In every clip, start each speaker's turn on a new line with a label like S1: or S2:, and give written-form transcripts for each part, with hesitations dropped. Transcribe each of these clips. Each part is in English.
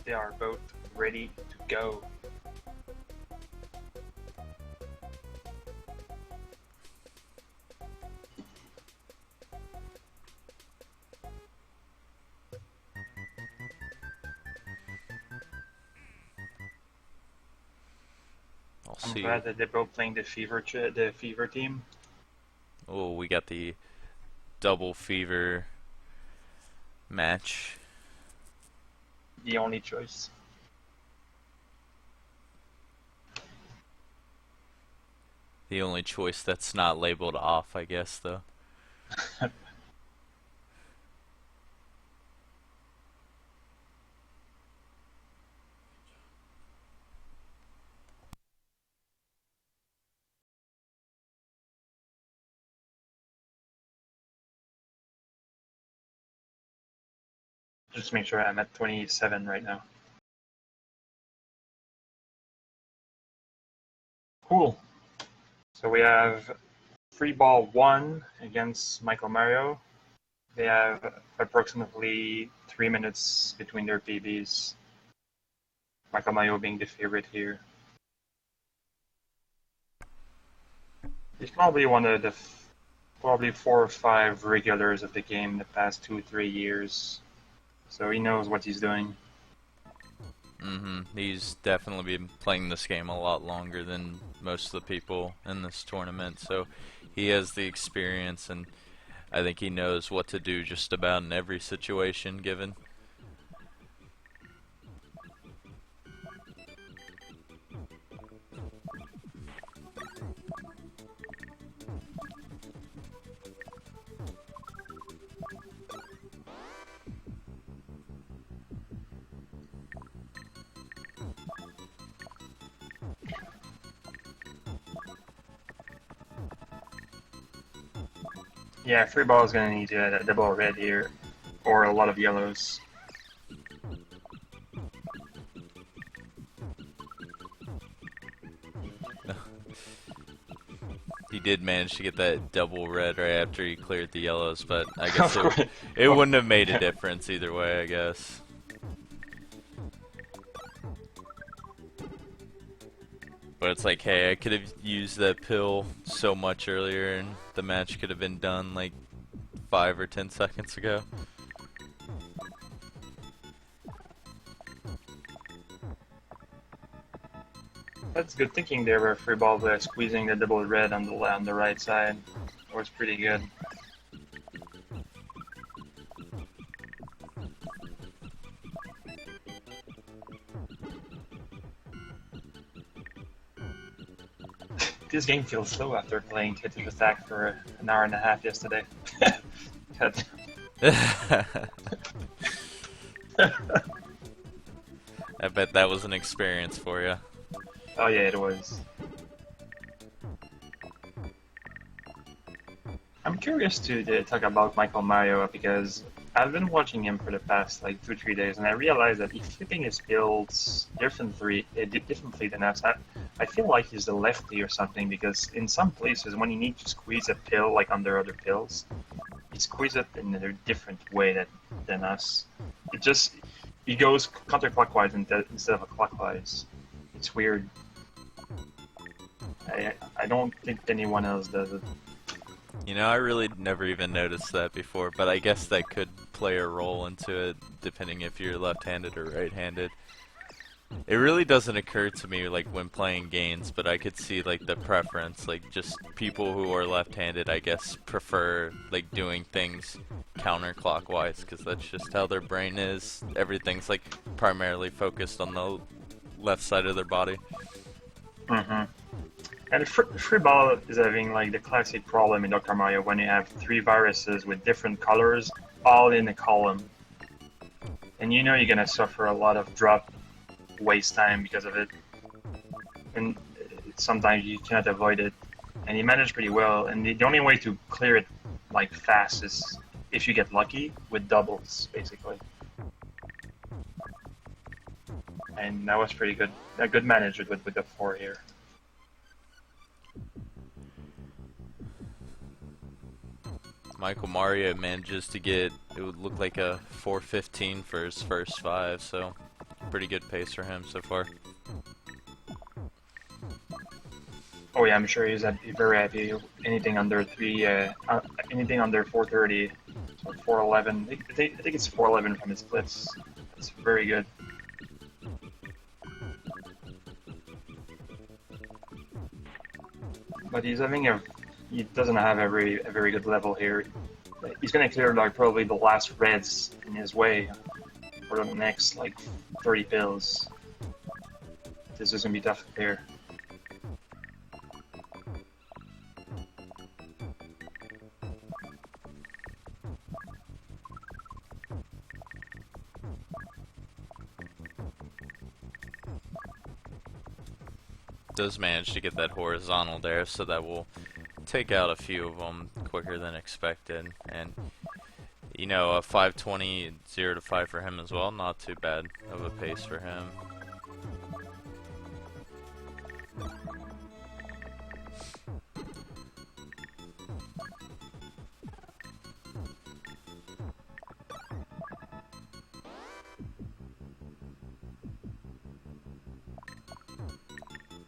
S1: They are both ready to go.
S2: I'll
S1: I'm
S2: see.
S1: glad that they're both playing the Fever team.
S2: Oh, we got the double fever match.
S1: The only choice.
S2: The only choice that's not labeled off, I guess, though.
S1: Just make sure I'm at 27 right now. Cool. So we have freeball1 against Michael Mario. They have approximately 3 minutes between their PBs. Michael Mario being the favorite here. He's probably one of the probably 4 or 5 regulars of the game the past 2, 3 years. So he knows what he's doing.
S2: He's definitely been playing this game a lot longer than most of the people in this tournament, so he has the experience, and I think he knows what to do just about in every situation given.
S1: Yeah, free ball is going to need a double red here, or a lot of yellows.
S2: He did manage to get that double red right after he cleared the yellows, but I
S1: Of
S2: guess
S1: course.
S2: it
S1: Oh,
S2: wouldn't have made a
S1: yeah.
S2: difference either way, I guess. But it's like, hey, I could have used that pill so much earlier and the match could have been done like 5 or 10 seconds ago.
S1: That's good thinking there, where free ball squeezing the double red on the right side. That was pretty good. This game feels slow after playing Tetris Attack for an hour and a half yesterday. God.
S2: I bet that was an experience for you.
S1: Oh yeah, it was. I'm curious to talk about Michael Mario because I've been watching him for the past like 2, 3 days, and I realized that he's flipping his builds differently than us. I feel like he's the lefty or something because in some places when he needs to squeeze a pill like under other pills, he squeezes it in a different way than us. It just he goes counterclockwise instead of clockwise. It's weird. I don't think anyone else does it.
S2: You know, I really never even noticed that before, but I guess that could play a role into it depending if you're left-handed or right-handed. It really doesn't occur to me like when playing games, but I could see like the preference, like just people who are left-handed, I guess, prefer like doing things counterclockwise because that's just how their brain is. Everything's like primarily focused on the left side of their body.
S1: Hmm. And free ball is having like the classic problem in Dr. Mario when you have 3 viruses with different colors all in a column. And you know you're gonna suffer a lot of drop waste time because of it. And sometimes you cannot avoid it. And he managed pretty well. And the only way to clear it like fast is if you get lucky with doubles, basically. And that was pretty good. A good management with the 4 here.
S2: Michael Mario manages to get, it would look like a 415 for his first 5, so pretty good pace for him so far.
S1: Oh yeah, I'm sure he's very happy. Anything under anything under 430 or 411. I think it's 411 from his splits. It's very good. But he doesn't have a very good level here. He's gonna clear like probably the last reds in his way for the next like 30 pills. This is gonna be tough to clear.
S2: Does manage to get that horizontal there, so that will take out a few of them quicker than expected. And you know, a 520 0 to 5 for him as well. Not too bad of a pace for him.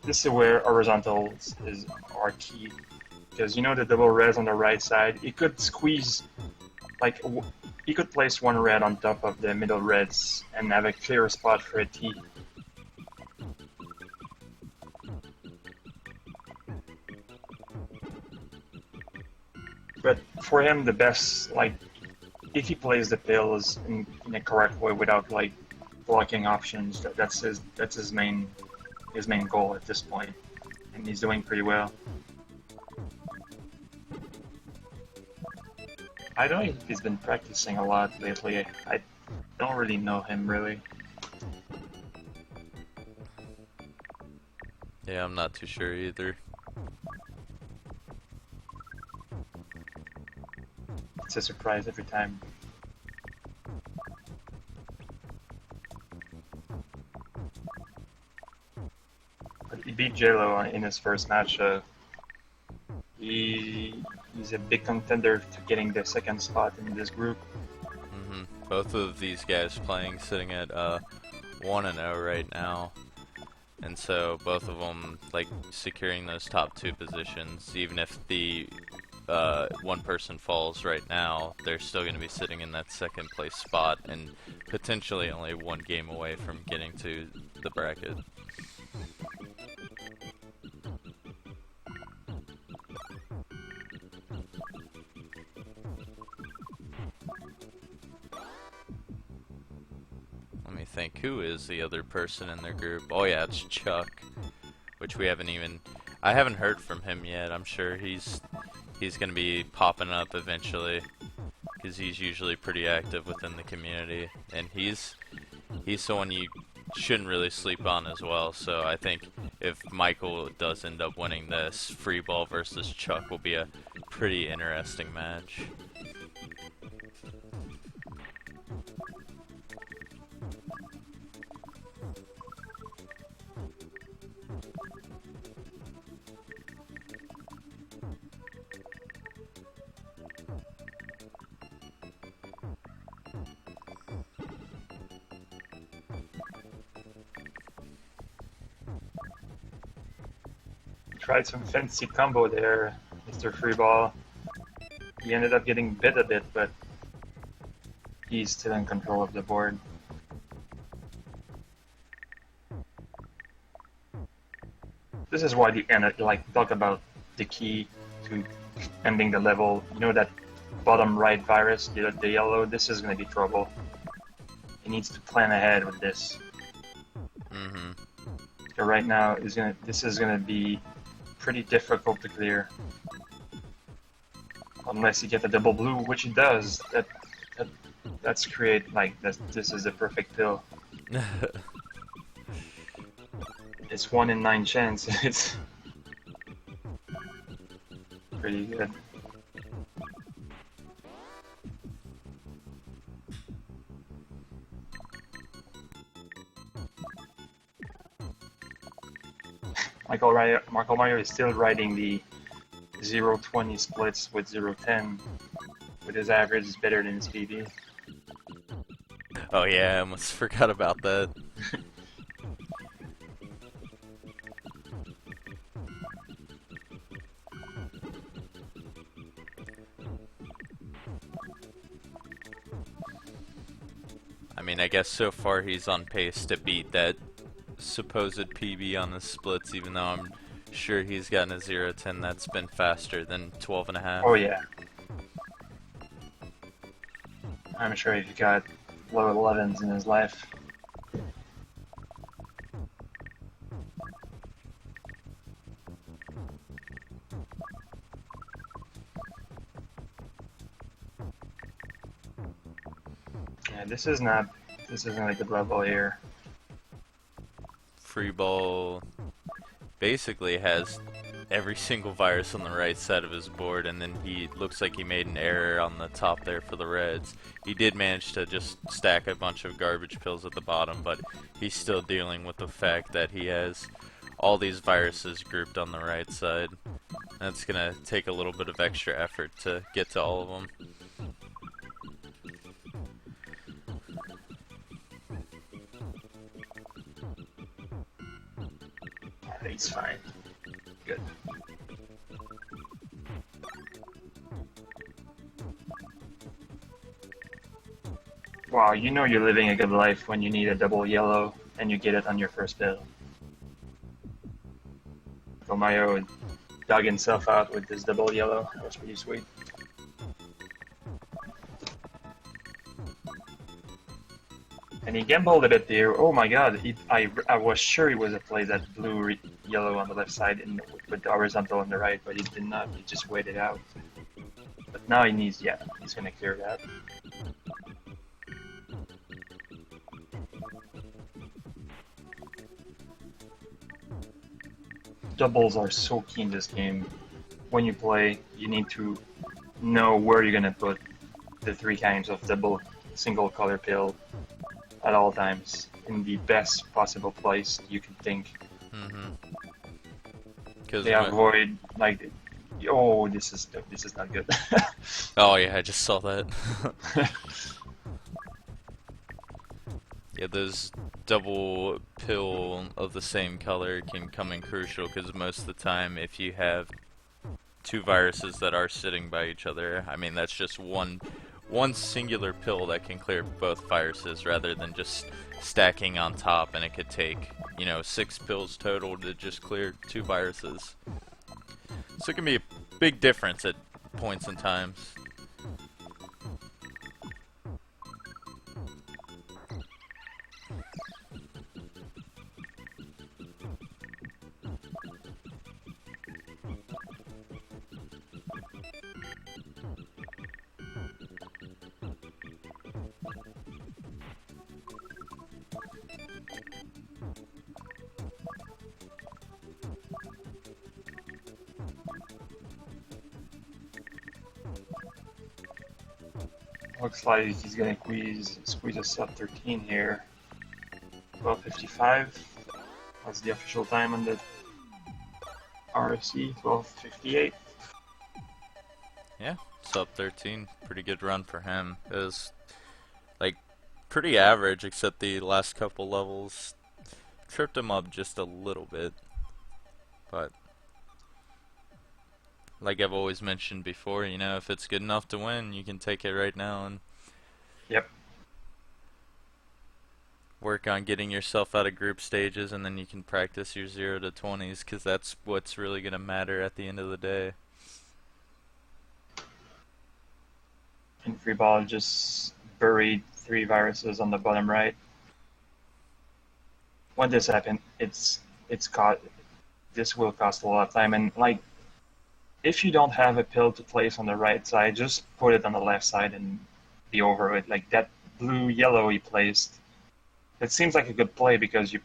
S1: This is where horizontals are key, because you know the double reds on the right side. He could squeeze, like he could place one red on top of the middle reds and have a clear spot for a T. But for him, the best, like, if he plays the pills in a correct way without like blocking options, that's his main goal at this point, and he's doing pretty well. I don't know if he's been practicing a lot lately. I don't really know him really.
S2: Yeah, I'm not too sure either.
S1: It's a surprise every time. But he beat JLo in his first match. He's a big contender to getting the second spot in this group.
S2: Both of these guys playing sitting at 1-0 right now, and so both of them like securing those top two positions. Even if the one person falls right now, they're still going to be sitting in that second place spot and potentially only one game away from getting to the bracket. Let me think, who is the other person in their group? Oh yeah, it's Chuck, which we I haven't heard from him yet. I'm sure he's gonna be popping up eventually, because he's usually pretty active within the community, and he's someone you shouldn't really sleep on as well. So I think if Michael does end up winning this, Freeball versus Chuck will be a pretty interesting match.
S1: Tried some fancy combo there, Mr. Freeball. He ended up getting bit a bit, but he's still in control of the board. This is why the end, like, talk about the key to ending the level. You know that bottom right virus, the yellow. This is going to be trouble. He needs to plan ahead with this. So right now, this is gonna be pretty difficult to clear, unless you get a double blue, which he does. That's create like this is a perfect pill. It's 1 in 9 chance. It's pretty good. Marco Mario is still riding the 0-20 splits with 0-10, with his average is better than his PB.
S2: Oh yeah, I almost forgot about that. I mean, I guess so far he's on pace to beat that supposed PB on the splits, even though I'm sure he's gotten a 0-10 that's been faster than 12.5.
S1: Oh yeah. I'm sure he's got low 11s in his life. Yeah, this isn't a good level here.
S2: Freeball basically has every single virus on the right side of his board, and then he looks like he made an error on the top there for the reds. He did manage to just stack a bunch of garbage pills at the bottom, but he's still dealing with the fact that he has all these viruses grouped on the right side. That's gonna take a little bit of extra effort to get to all of them.
S1: He's fine. Good. Wow, you know you're living a good life when you need a double yellow and you get it on your first bill. Mario dug himself out with this double yellow. That was pretty sweet. And he gambled a bit there. Oh my god, I was sure it was a play that blue yellow on the left side and with the horizontal on the right, but he did not. He just waited out. But now he needs, yeah, he's gonna clear that. Doubles are so key in this game. When you play, you need to know where you're gonna put the 3 kinds of double single color pill at all times in the best possible place you can think. They avoid like, oh, this is not good.
S2: Oh yeah, I just saw that. Yeah, those double pill of the same color can come in crucial because most of the time, if you have 2 viruses that are sitting by each other, I mean that's just one singular pill that can clear both viruses rather than just stacking on top, and it could take, you know, 6 pills total to just clear 2 viruses. So it can be a big difference at points and times.
S1: Looks like he's gonna squeeze a sub 13 here. 12:55. That's the official time on the RFC. 12:58.
S2: Yeah, sub 13, pretty good run for him. It was like pretty average, except the last couple levels tripped him up just a little bit. But like I've always mentioned before, you know, if it's good enough to win, you can take it right now and
S1: yep,
S2: work on getting yourself out of group stages, and then you can practice your 0 to 20s, because that's what's really going to matter at the end of the day.
S1: And freeball just buried 3 viruses on the bottom right. When this happened, this will cost a lot of time, and like, if you don't have a pill to place on the right side, just put it on the left side and be over it. Like that blue yellow he placed, it seems like a good play because you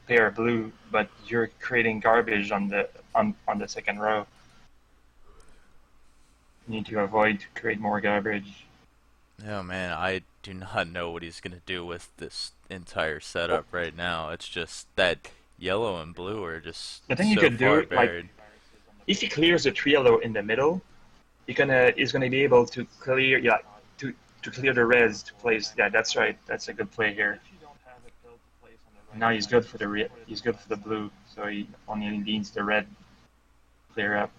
S1: pair blue, but you're creating garbage on the second row. You need to avoid to create more garbage.
S2: Oh man, I do not know what he's gonna do with this entire setup right now. It's just that yellow and blue are just
S1: the thing
S2: so
S1: you could
S2: far
S1: do,
S2: buried.
S1: like, if he clears the 3 yellow in the middle, he's gonna be able to clear, yeah, to clear the reds to place. Yeah, that's right. That's a good play here. Now he's good for the blue, so he only needs the red to clear up.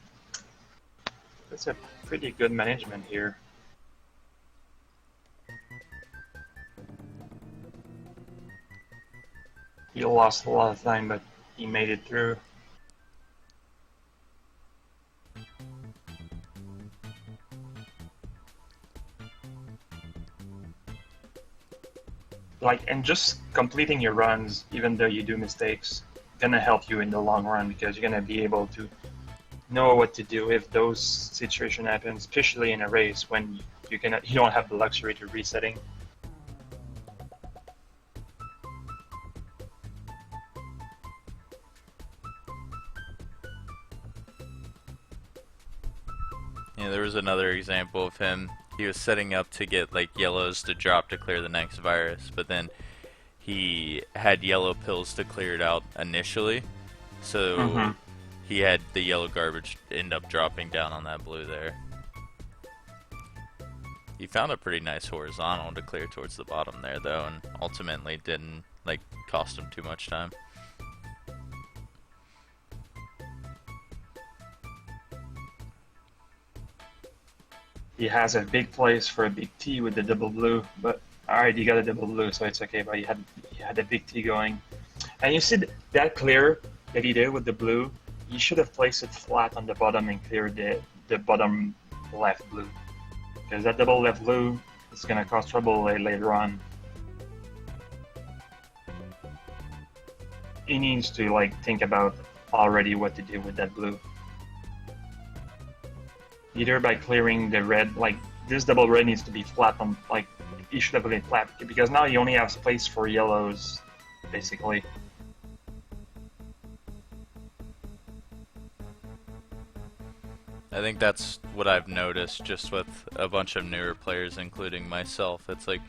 S1: That's a pretty good management here. He lost a lot of time, but he made it through. Like, and just completing your runs, even though you do mistakes, gonna help you in the long run because you're gonna be able to know what to do if those situation happens, especially in a race when you don't have the luxury to resetting.
S2: Yeah, there was another example of him. He was setting up to get like yellows to drop to clear the next virus, but then he had yellow pills to clear it out initially, so he had the yellow garbage end up dropping down on that blue there. He found a pretty nice horizontal to clear towards the bottom there though, and ultimately didn't like cost him too much time.
S1: He has a big place for a big T with the double blue, but alright, he got a double blue, so it's okay. But he had a big T going, and you see that clear that he did with the blue. You should have placed it flat on the bottom and cleared the bottom left blue, because that double left blue is gonna cause trouble later on. He needs to like think about already what to do with that blue. Either by clearing the red, like this double red needs to be flat on, like you should have put it flat because now you only have space for yellows, basically.
S2: I think that's what I've noticed just with a bunch of newer players, including myself. It's like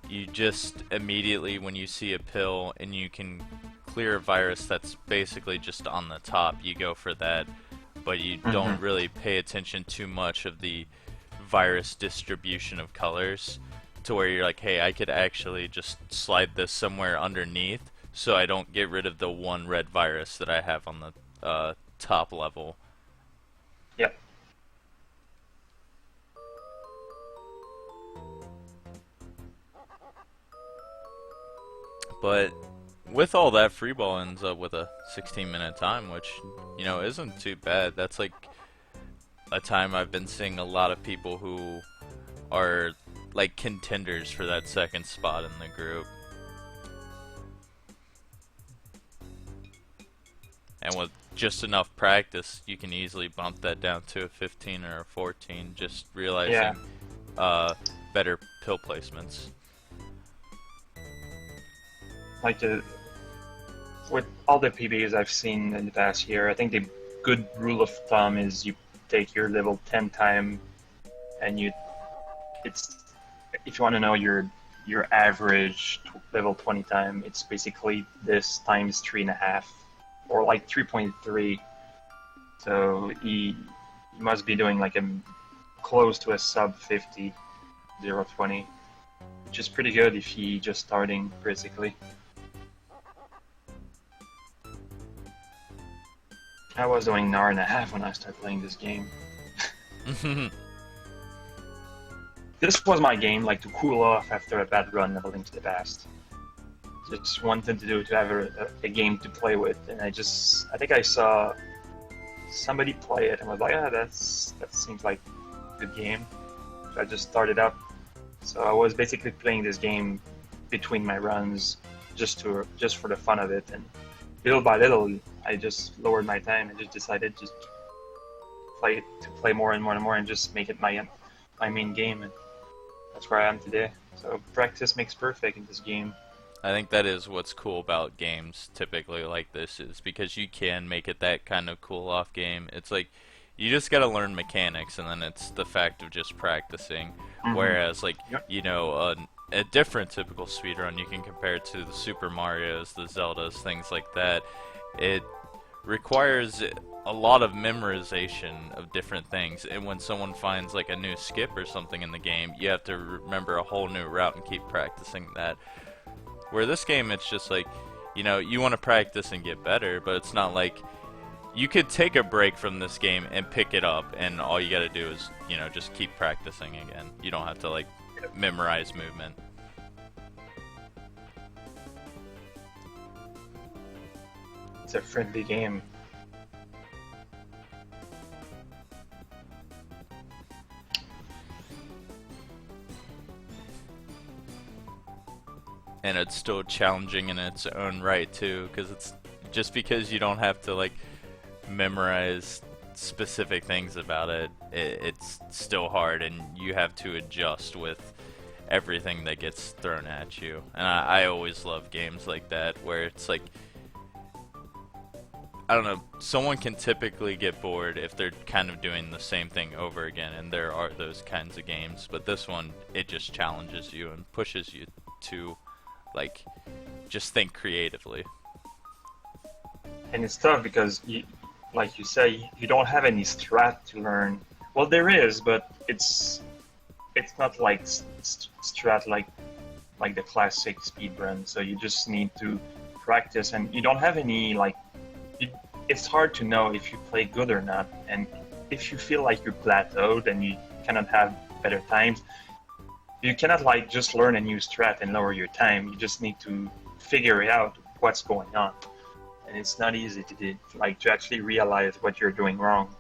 S2: you just immediately, when you see a pill and you can clear a virus that's basically just on the top, you go for that. But you don't really pay attention too much of the virus distribution of colors to where you're like, hey, I could actually just slide this somewhere underneath so I don't get rid of the one red virus that I have on the top level.
S1: Yep.
S2: But with all that, freeball ends up with a 16-minute time, which, you know, isn't too bad. That's like a time I've been seeing a lot of people who are like contenders for that second spot in the group. And with just enough practice, you can easily bump that down to a 15 or a 14, just realizing better pill placements.
S1: Like with all the PBs I've seen in the past year, I think the good rule of thumb is you take your level 10 time, and it's if you want to know your average level 20 time, it's basically this times 3.5 or like 3.3. So he must be doing like a close to a sub 50 0.20, which is pretty good if he just starting basically. I was doing an hour and a half when I started playing this game. This was my game, like to cool off after a bad run leveling to the past. Just wanted to do to have a game to play with, and I think I saw somebody play it and was like, ah, that seems like a good game. So I just started up. So I was basically playing this game between my runs, just for the fun of it, and little by little, I just lowered my time and just decided just to play more and more and more and just make it my main game, and that's where I am today. So practice makes perfect in this game.
S2: I think that is what's cool about games typically like this, is because you can make it that kind of cool off game. It's like you just got to learn mechanics, and then it's the fact of just practicing. Whereas like you know, a different typical speedrun, you can compare it to the Super Marios, the Zeldas, things like that. It requires a lot of memorization of different things, and when someone finds like a new skip or something in the game, you have to remember a whole new route and keep practicing that. Where this game, it's just like, you know, you want to practice and get better, but it's not like you could take a break from this game and pick it up, and all you got to do is, you know, just keep practicing again. You don't have to like memorize movement.
S1: It's a friendly game.
S2: And it's still challenging in its own right too, because it's just because you don't have to like memorize specific things about it, it's still hard, and you have to adjust with everything that gets thrown at you. And I always love games like that where it's like, I don't know, someone can typically get bored if they're kind of doing the same thing over again, and there are those kinds of games, but this one, it just challenges you and pushes you to like just think creatively.
S1: And it's tough because, like you say, you don't have any strat to learn. Well, there is, but it's not like strat like the classic speedrun. So you just need to practice, and you don't have any like. It's hard to know if you play good or not, and if you feel like you're plateaued and you cannot have better times, you cannot like just learn a new strat and lower your time. You just need to figure out what's going on, and it's not easy to do, like to actually realize what you're doing wrong.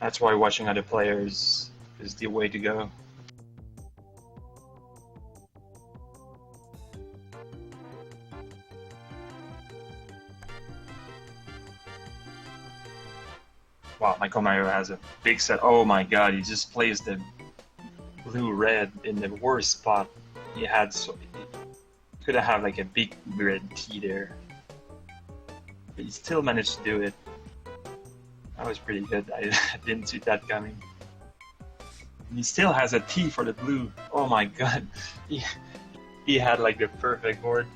S1: That's why watching other players is the way to go. Wow, Michael Mario has a big set. Oh my god, he just plays the blue-red in the worst spot. He had so he could have had like a big red T there. But he still managed to do it. That was pretty good. I didn't see that coming. And he still has a T for the blue. Oh my god. He had like the perfect board.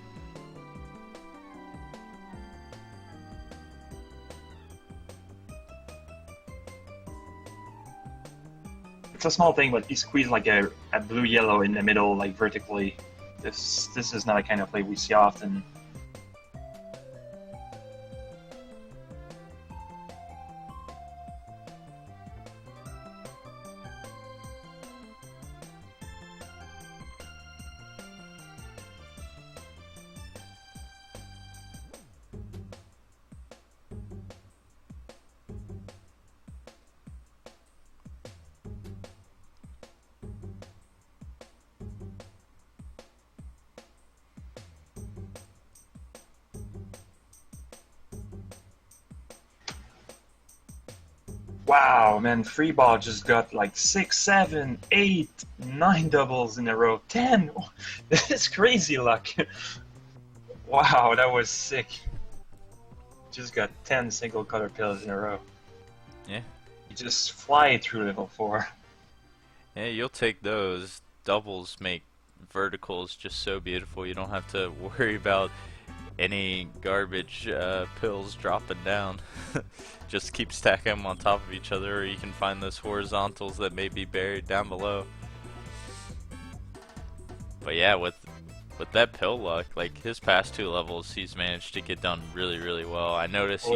S1: It's a small thing, but he squeezed like a blue-yellow in the middle, like vertically. This is not a kind of play we see often. Wow, man, freeball just got like 6, 7, 8, 9 doubles in a row. 10! That's crazy luck. Wow, that was sick. Just got 10 single color pills in a row.
S2: Yeah.
S1: You just fly through level 4.
S2: Yeah, you'll take those. Doubles make verticals just so beautiful. You don't have to worry about any garbage pills dropping down. Just keep stacking them on top of each other, or you can find those horizontals that may be buried down below. But yeah, with that pill luck, like his past 2 levels, he's managed to get done really, really well. I noticed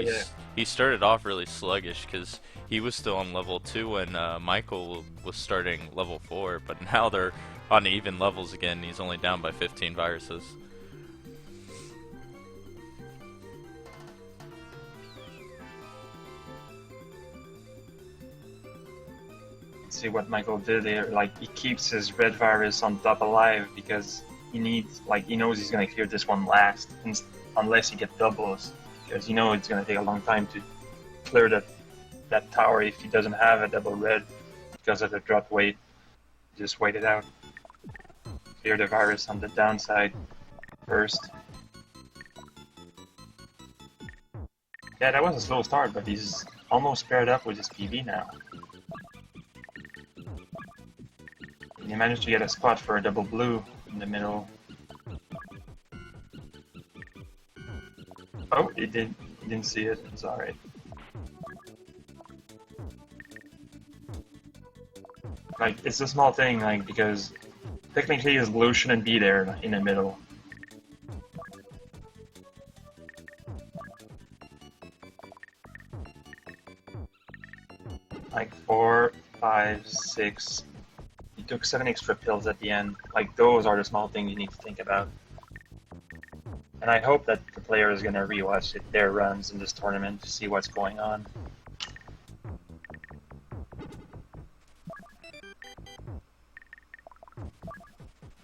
S2: he started off really sluggish because he was still on level 2 when Michael was starting level 4, but now they're on even levels again. He's only down by 15 viruses.
S1: See what Michael did there, like he keeps his red virus on top alive because he needs, like he knows he's gonna clear this one last, unless he gets doubles, because you know it's gonna take a long time to clear that tower if he doesn't have a double red because of the drop weight. Just wait it out. Clear the virus on the downside first. Yeah, that was a slow start, but he's almost paired up with his PV now. He managed to get a spot for a double blue in the middle. Oh, he didn't see it. It's alright. Like, it's a small thing, like, because technically his blue shouldn't be there in the middle. Like 4, 5, 6. He took 7 extra pills at the end. Like, those are the small things you need to think about. And I hope that the player is gonna rewatch their runs in this tournament to see what's going on.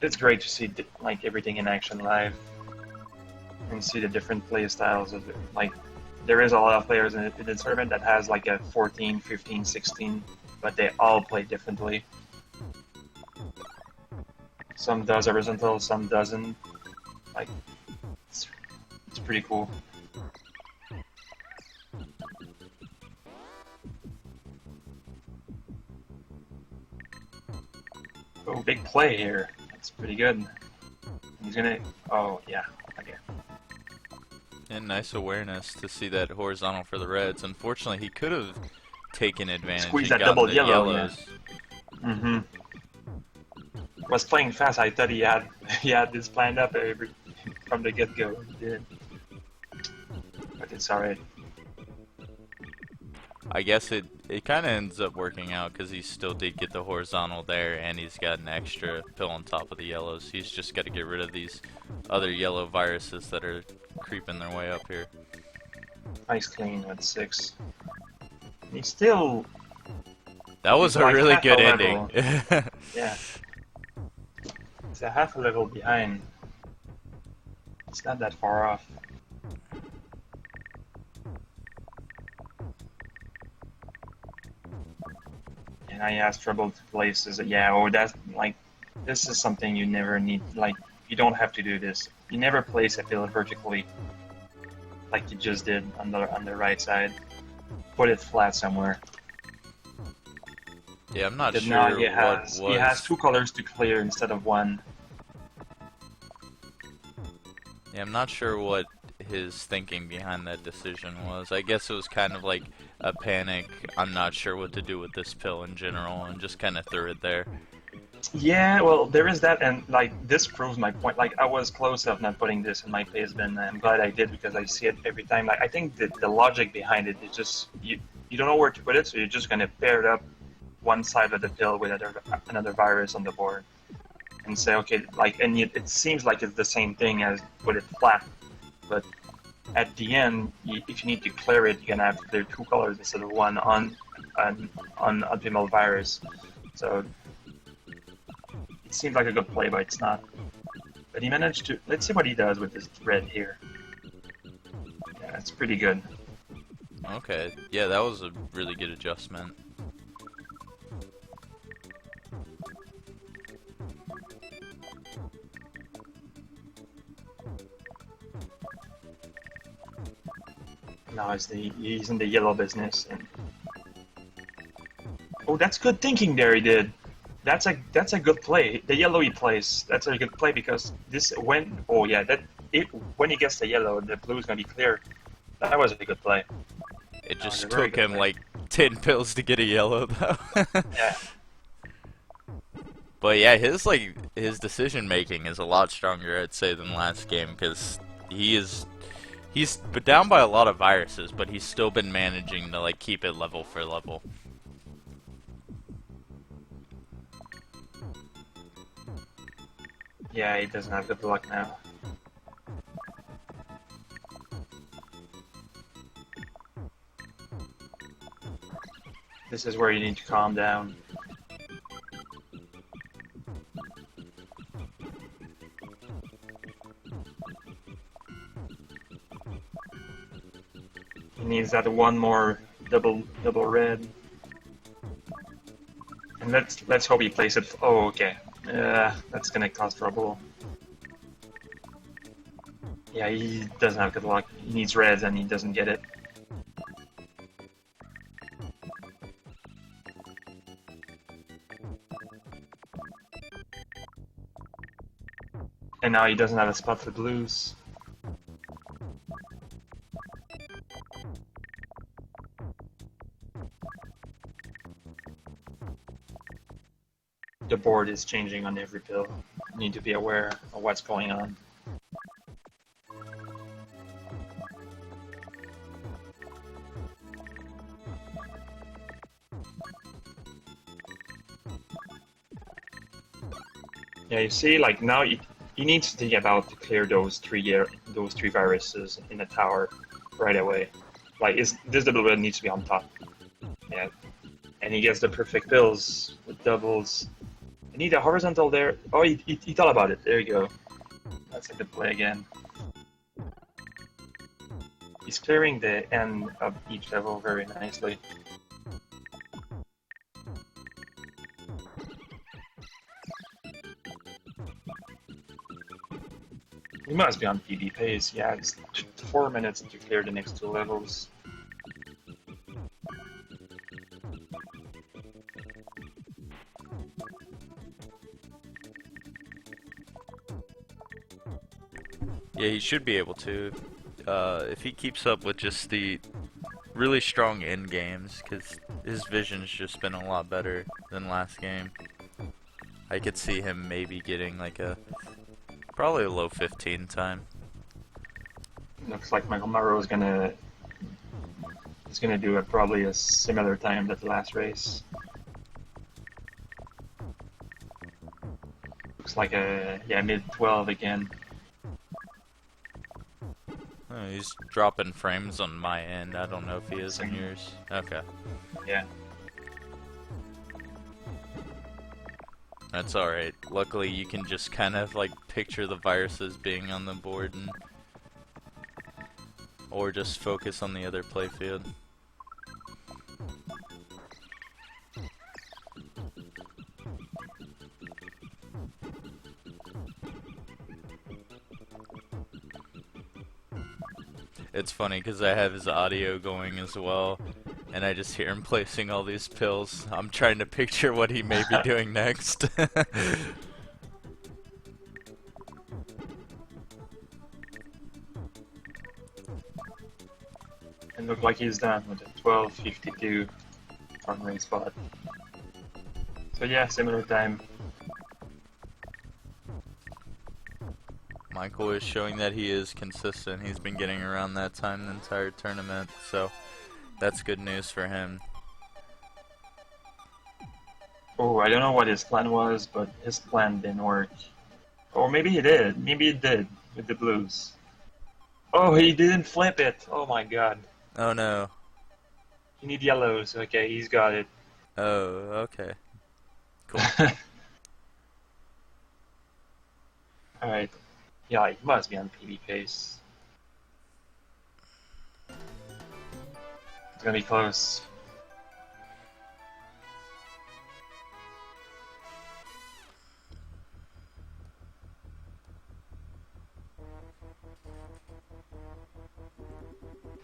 S1: It's great to see like everything in action live and see the different play styles of it. Like, there is a lot of players in the tournament that has like a 14, 15, 16, but they all play differently. Some does horizontal, some doesn't. Like, it's pretty cool. Oh, big play here. That's pretty good. He's gonna. Oh, yeah. Okay.
S2: And nice awareness to see that horizontal for the reds. Unfortunately, he could have taken advantage
S1: Squeeze
S2: and
S1: that
S2: gotten
S1: double
S2: the
S1: yellow,
S2: yellows.
S1: yeah. Mm-hmm. Was playing fast. I thought he had this planned up from the get-go. He did. But it's alright.
S2: I guess it kind of ends up working out because he still did get the horizontal there, and he's got an extra pill on top of the yellows. He's just got to get rid of these other yellow viruses that are creeping their way up here.
S1: Nice clean with 6. He's still.
S2: That was
S1: he's
S2: a
S1: like
S2: really
S1: half
S2: good
S1: a
S2: ending.
S1: level. Yeah. It's a half a level behind. It's not that far off. And I asked trouble to places. Yeah, oh, that's like, this is something you never need. Like, you don't have to do this. You never place a pill vertically, like you just did on the right side. Put it flat somewhere.
S2: Yeah, I'm not
S1: But
S2: sure
S1: now
S2: what
S1: he has
S2: was.
S1: 2 colors to clear instead of 1.
S2: Yeah, I'm not sure what his thinking behind that decision was. I guess it was kind of like a panic. I'm not sure what to do with this pill in general, and just kind of threw it there.
S1: Yeah, well, there is that, and like this proves my point. Like, I was close of not putting this in my place bin. I'm glad I did because I see it every time. Like, I think the logic behind it is just you don't know where to put it, so you're just gonna pair it up one side of the pill with another virus on the board, and say okay, like, and it seems like it's the same thing as put it flat, but at the end, if you need to clear it, you're gonna have to clear 2 colors instead of 1 on optimal virus. So it seems like a good play, but it's not. But he managed to. Let's see what he does with this red here. Yeah, it's pretty good.
S2: Okay, yeah, that was a really good adjustment.
S1: Now he's in the yellow business. And oh, that's good thinking there. He did. That's a good play. The yellow he plays. That's a good play because this when oh yeah when he gets the yellow, the blue is gonna be clear. That was a good play.
S2: It
S1: That was
S2: just
S1: a very
S2: took
S1: good
S2: him
S1: play.
S2: like 10 pills to get a yellow, though.
S1: Yeah.
S2: But yeah, his decision making is a lot stronger, I'd say, than last game because he's down by a lot of viruses, but he's still been managing to like keep it level for level.
S1: Yeah, he doesn't have good luck now. This is where you need to calm down. He needs that one more double red. And let's hope he plays it. Oh, okay. That's gonna cause trouble. Yeah, he doesn't have good luck. He needs reds and he doesn't get it. And now he doesn't have a spot for blues. board is changing on every pill. You need to be aware of what's going on. Yeah, you see, like now you need to think about to clear those three viruses in the tower right away. Like, this double needs to be on top. Yeah, and he gets the perfect pills with doubles. I need a horizontal there. Oh, he thought about it. There you go. That's a good play again. He's clearing the end of each level very nicely. He must be on PB pace. Yeah, it's 4 minutes to clear the next two levels.
S2: Yeah, he should be able to. If he keeps up with just the really strong end games, because his vision's just been a lot better than last game. I could see him maybe getting like probably a low 15 time.
S1: Looks like Michael Morrow is gonna do probably a similar time that the last race. Looks like a mid 12 again.
S2: Oh, he's dropping frames on my end. I don't know if he is on yours. Okay.
S1: Yeah.
S2: That's alright. Luckily, you can just kind of like picture the viruses being on the board and or just focus on the other playfield. It's funny because I have his audio going as well, and I just hear him placing all these pills. I'm trying to picture what he may be doing next.
S1: It looks like he's done with a 12:52 on race spot. So yeah, similar time.
S2: Michael is showing that he is consistent. He's been getting around that time the entire tournament, so that's good news for him.
S1: Oh, I don't know what his plan was, but his plan didn't work. Or maybe he did. Maybe it did with the blues. Oh, he didn't flip it. Oh my god.
S2: Oh no.
S1: You need yellows. Okay, he's got it.
S2: Oh, okay. Cool.
S1: Alright. Yeah, he must be on PB pace. It's gonna be close.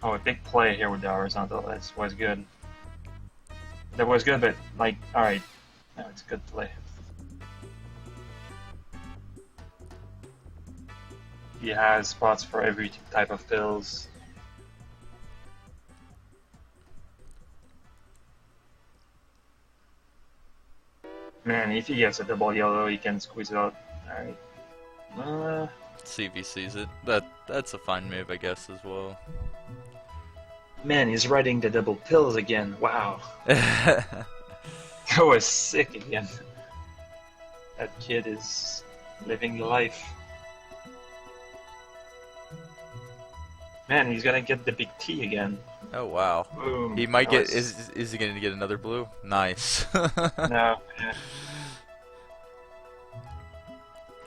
S1: Oh, a big play here with the horizontal. That was good. That was good, but like, alright. No, it's a good play. He has spots for every type of pills. Man, if he gets a double yellow, he can squeeze it out. Alright.
S2: See if he sees it. That's a fine move, I guess, as well.
S1: Man, he's riding the double pills again. Wow. That was sick again. That kid is living life. Man, he's gonna get the big T again.
S2: Oh wow.
S1: Boom.
S2: He might get. Is he gonna get another blue? Nice.
S1: No. Yeah.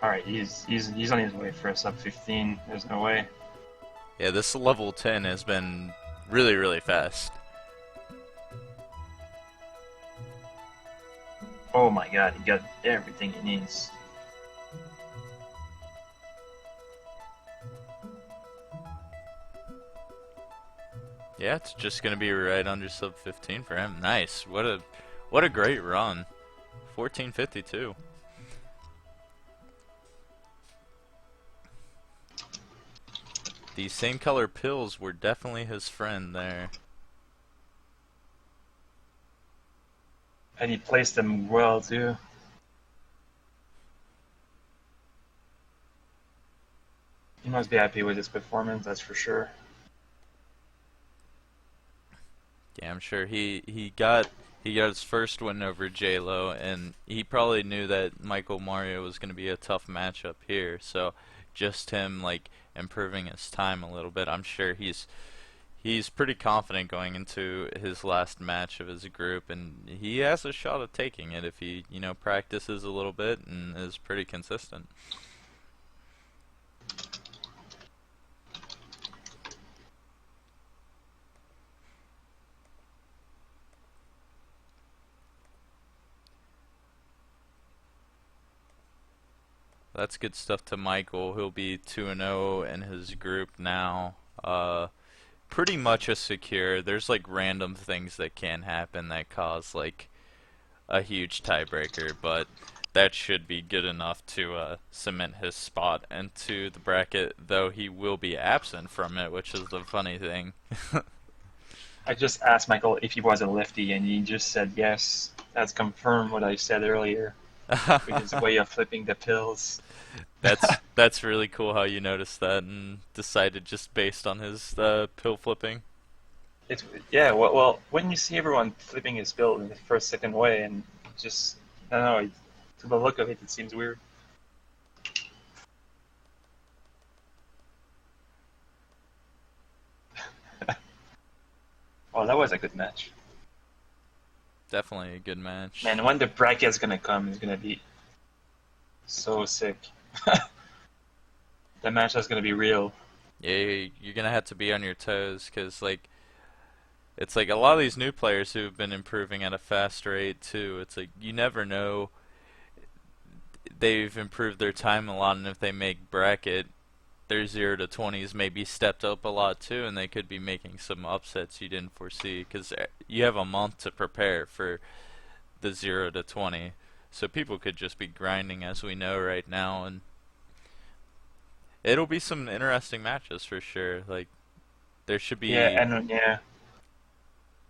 S1: All right, he's on his way for a sub 15. There's no way.
S2: Yeah, this level 10 has been really fast.
S1: Oh my god, he got everything he needs.
S2: Yeah, it's just gonna be right under sub 15 for him. Nice. What a great run. 14:52. These same color pills were definitely his friend there.
S1: And he placed them well too. must be happy with his performance, that's for sure.
S2: Yeah, I'm sure he got his first win over J-Lo, and he probably knew that Michael Mario was going to be a tough matchup here. So just him like improving his time a little bit, I'm sure he's pretty confident going into his last match of his group, and he has a shot at taking it if he practices a little bit and is pretty consistent. That's good stuff to Michael. He'll be 2-0 in his group now. Pretty much a secure. There's like random things that can happen that cause like a huge tiebreaker, but that should be good enough to cement his spot into the bracket, though he will be absent from it, which is the funny thing.
S1: I just asked Michael if he was a lefty, and he just said yes. That's confirmed what I said earlier with his way of flipping the pills.
S2: That's really cool how you noticed that and decided just based on his pill flipping.
S1: It's yeah. Well, when you see everyone flipping his pill in the first second way, and just I don't know, to the look of it, it seems weird. Oh, that was a good match.
S2: Definitely a good match.
S1: Man, when the bracket's gonna come, it's gonna be so sick. The match is gonna be real.
S2: Yeah, you're gonna have to be on your toes because like it's like a lot of these new players who've been improving at a fast rate too. It's like you never know, they've improved their time a lot, and if they make bracket, their 0 to 20s maybe stepped up a lot too, and they could be making some upsets you didn't foresee because you have a month to prepare for the 0 to 20. So people could just be grinding as we know right now, and it'll be some interesting matches for sure. Like there should
S1: Yeah,
S2: be,
S1: and yeah,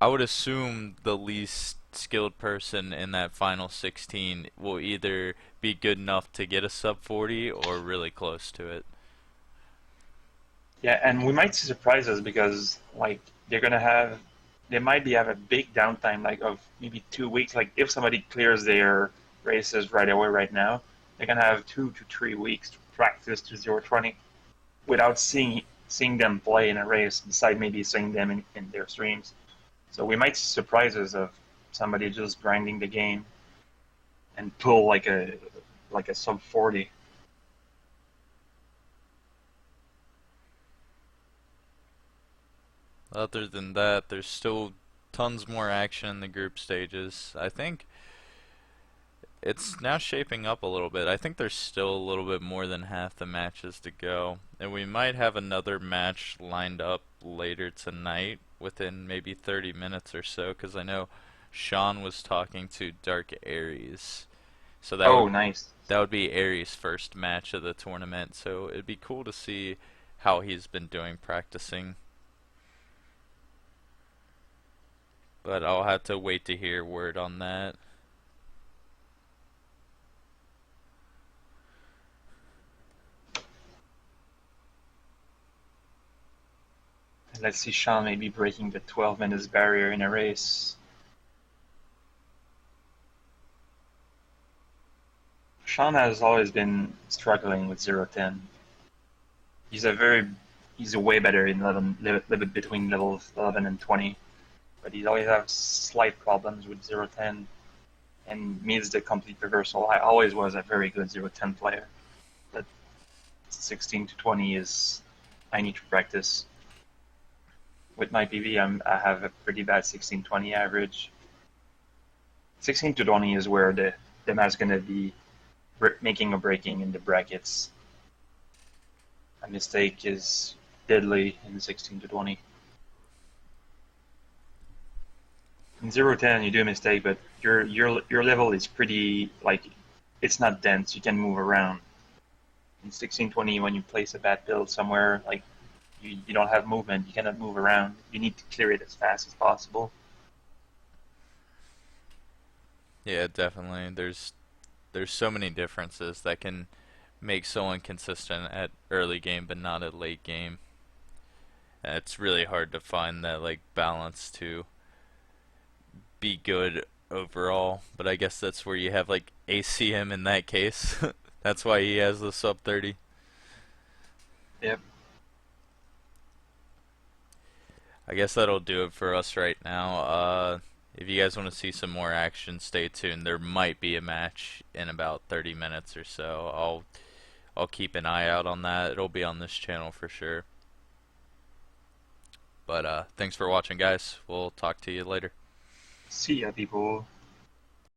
S2: I would assume the least skilled person in that final 16 will either be good enough to get a sub 40 or really close to it.
S1: yeah, and we might see surprises because like they're gonna have, they might be have a big downtime like of maybe 2 weeks. Like if somebody clears their races right away right now, they're gonna have 2 to 3 weeks to practice to 0-20 without seeing them play in a race. Besides maybe seeing them in their streams, so we might see surprises of somebody just grinding the game and pull like a sub 40.
S2: Other than that, there's still tons more action in the group stages. I think it's now shaping up a little bit. I think there's still a little bit more than half the matches to go. And we might have another match lined up later tonight within maybe 30 minutes or so, because I know Sean was talking to Dark Aries. So
S1: Oh, nice.
S2: that would be Aries' first match of the tournament. So it'd be cool to see how he's been doing practicing. But I'll have to wait to hear word on that.
S1: And let's see Sean maybe breaking the 12 minutes barrier in a race. Sean has always been struggling with 0-10. He's a very, he's a way better in 11, little bit between levels 11 and 20, but he always has slight problems with 0-10 and needs the complete reversal. I always was a very good 0-10 player, but 16 to 20 is, I need to practice. With my PV, I have a pretty bad 16-20 average. 16 to 20 is where the match going to be making or breaking in the brackets. A mistake is deadly in 16 to 20. In 0-10, you do a mistake, but your level is pretty, like, it's not dense. You can move around. In 16-20, when you place a bad build somewhere, like, you don't have movement. You cannot move around. You need to clear it as fast as possible.
S2: Yeah, definitely. There's so many differences that can make someone consistent at early game but not at late game. And it's really hard to find that like balance to be good overall, but I guess that's where you have like ACM in that case. That's why he has the sub 30.
S1: Yep.
S2: I guess that'll do it for us right now. If you guys want to see some more action, stay tuned. There might be a match in about 30 minutes or so. I'll keep an eye out on that. It'll be on this channel for sure. But thanks for watching, guys. We'll talk to you later.
S1: See ya, people.